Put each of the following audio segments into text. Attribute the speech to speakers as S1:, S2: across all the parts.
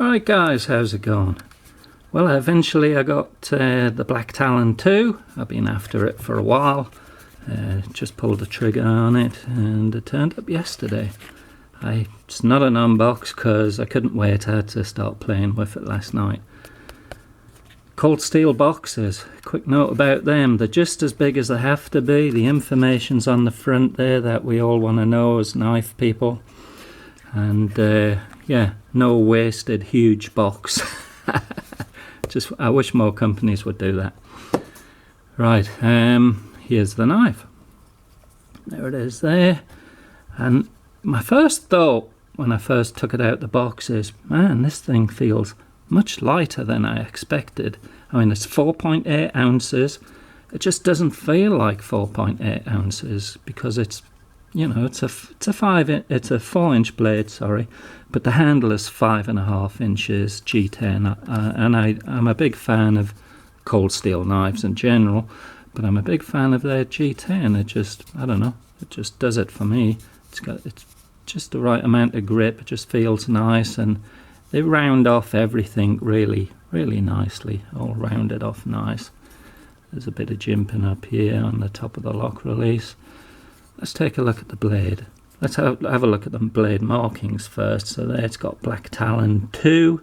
S1: Alright guys, how's it going? Well, eventually I got the Black Talon 2. I've been after it for a while. Just pulled the trigger on it and it turned up yesterday. It's not an unbox because I couldn't wait. I had to start playing with it last night. Cold steel boxes, quick note about them. They're just as big as they have to be. The information's on the front there that we all want to know as knife people. And yeah, no wasted huge box. I wish more companies would do that. Right, here's the knife. There it is there. And my first thought when I first took it out the box is, man, this thing feels much lighter than I expected. I mean, it's 4.8 ounces. It just doesn't feel like 4.8 ounces because it's, you know, it's a 4-inch blade, sorry, but the handle is 5.5 inches G10. And I'm a big fan of cold steel knives in general, but I'm a big fan of their G10. It just, I don't know, it just does it for me. It's just the right amount of grip. It just feels nice, and they round off everything really, really nicely, all rounded off nice. There's a bit of jimping up here on the top of the lock release. Let's take a look at the blade. Let's have a look at the blade markings first. So there it's got Black Talon 2.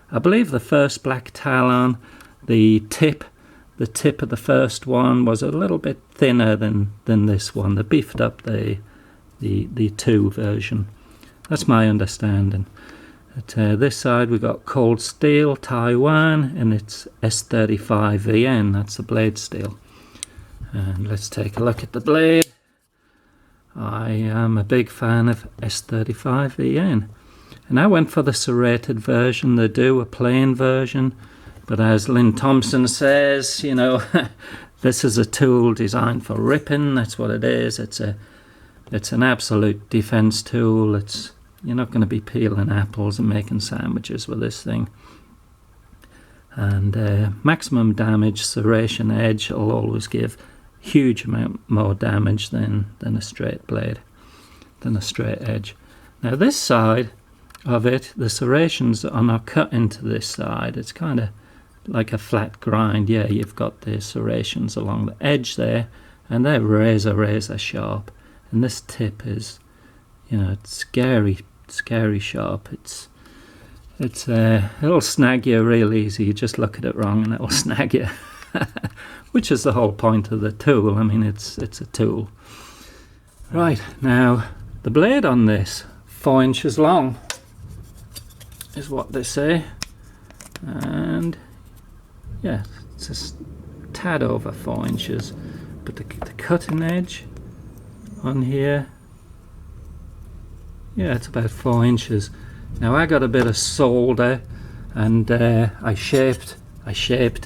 S1: I believe the first Black Talon, the tip of the first one was a little bit thinner than this one. They beefed up the 2 version. That's my understanding. At this side we've got Cold Steel Taiwan, and it's S35VN, that's the blade steel. And let's take a look at the blade. I am a big fan of S35VN, and I went for the serrated version. They do a plain version, but as Lynn Thompson says, you know, this is a tool designed for ripping. That's what it is. It's an absolute defense tool. You're not going to be peeling apples and making sandwiches with this thing. And maximum damage, serration edge will always give huge amount more damage than a straight blade, than a straight edge. Now this side of it, the serrations are not cut into this side. It's kind of like a flat grind. Yeah, you've got the serrations along the edge there, and they're razor sharp. And this tip is, you know, it's scary sharp. It'll snag you real easy. You just look at it wrong and it'll snag you. Which is the whole point of the tool. I mean, it's a tool. Right, now the blade on this, 4 inches long is what they say, and yeah, it's a tad over 4 inches, but the cutting edge on here, yeah, it's about 4 inches. Now I got a bit of solder, and I shaped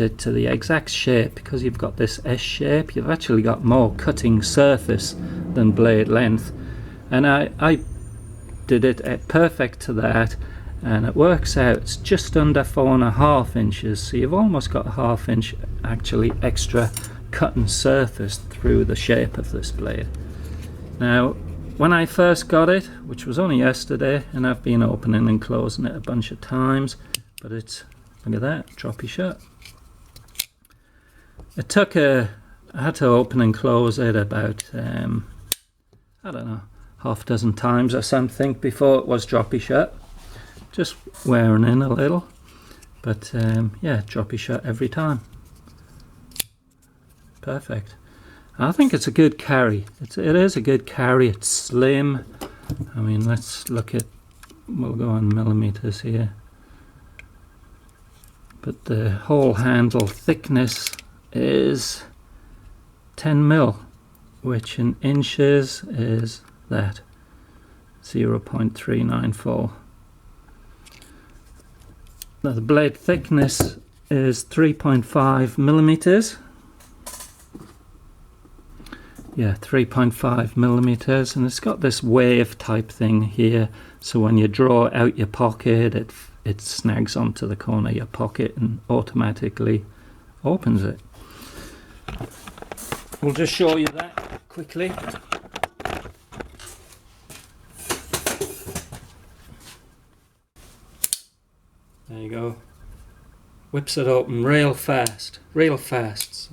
S1: it to the exact shape. Because you've got this S shape, you've actually got more cutting surface than blade length, and I did it perfect to that, and it works out, it's just under 4.5 inches, so you've almost got a 1/2 inch actually extra cutting surface through the shape of this blade. Now when I first got it, which was only yesterday, and I've been opening and closing it a bunch of times, but it's, look at that, droppy shut. It took I had to open and close it about, I don't know, half dozen times or something before it was droppy shut. Just wearing in a little, but yeah, droppy shut every time. Perfect. I think it's a good carry. It is a good carry. It's slim. I mean, let's look at, we'll go on millimeters here. But the whole handle thickness is 10 mil, which in inches is that, 0.394. Now the blade thickness is 3.5 millimeters. Yeah, 3.5 millimeters, and it's got this wave type thing here, so when you draw out your pocket, it snags onto the corner of your pocket and automatically opens it. We'll just show you that quickly. There you go. Whips it open real fast, real fast.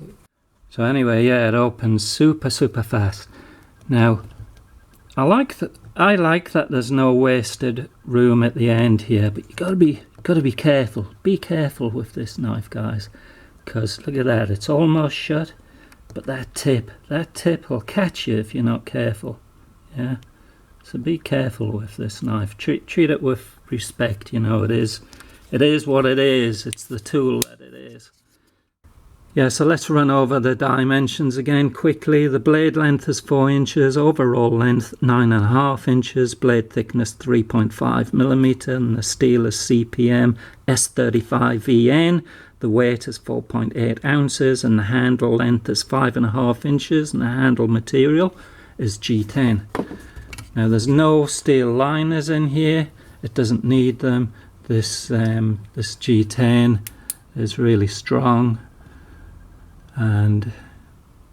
S1: So anyway, yeah, it opens super fast. Now, I like that there's no wasted room at the end here, but you gotta be careful. Be careful with this knife, guys, because look at that, it's almost shut, but that tip will catch you if you're not careful. Yeah, so be careful with this knife. Treat it with respect. You know, it is what it is. It's the tool that it is. Yeah, so let's run over the dimensions again quickly. The blade length is 4 inches, overall length 9.5 inches, blade thickness 3.5mm, and the steel is CPM S35VN. The weight is 4.8 ounces, and the handle length is 5.5 inches, and the handle material is G10. Now there's no steel liners in here. It doesn't need them. This G10 is really strong. And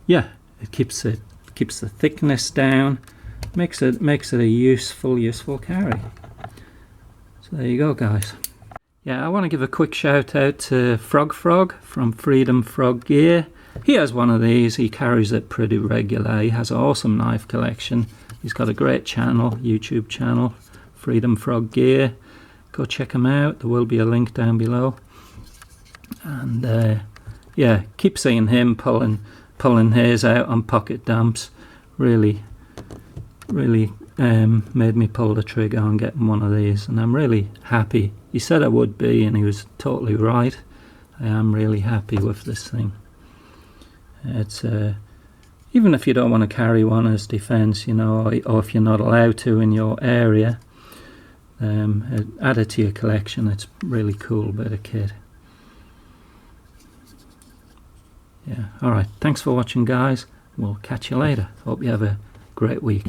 S1: yeah, it keeps the thickness down, makes it a useful carry. So there you go, guys. Yeah, I want to give a quick shout out to Frog from Freedom Frog Gear. He has one of these. He carries it pretty regular. He has an awesome knife collection. He's got a great channel, YouTube channel, Freedom Frog Gear. Go check him out. There will be a link down below. And yeah, keep seeing him pulling hairs out on pocket dumps. Really made me pull the trigger on getting one of these, and I'm really happy. He said I would be, and he was totally right. I am really happy with this thing. It's even if you don't want to carry one as defense, you know, or if you're not allowed to in your area, add it to your collection. It's really cool bit of kit. Yeah, alright, thanks for watching, guys. We'll catch you later. Hope you have a great week.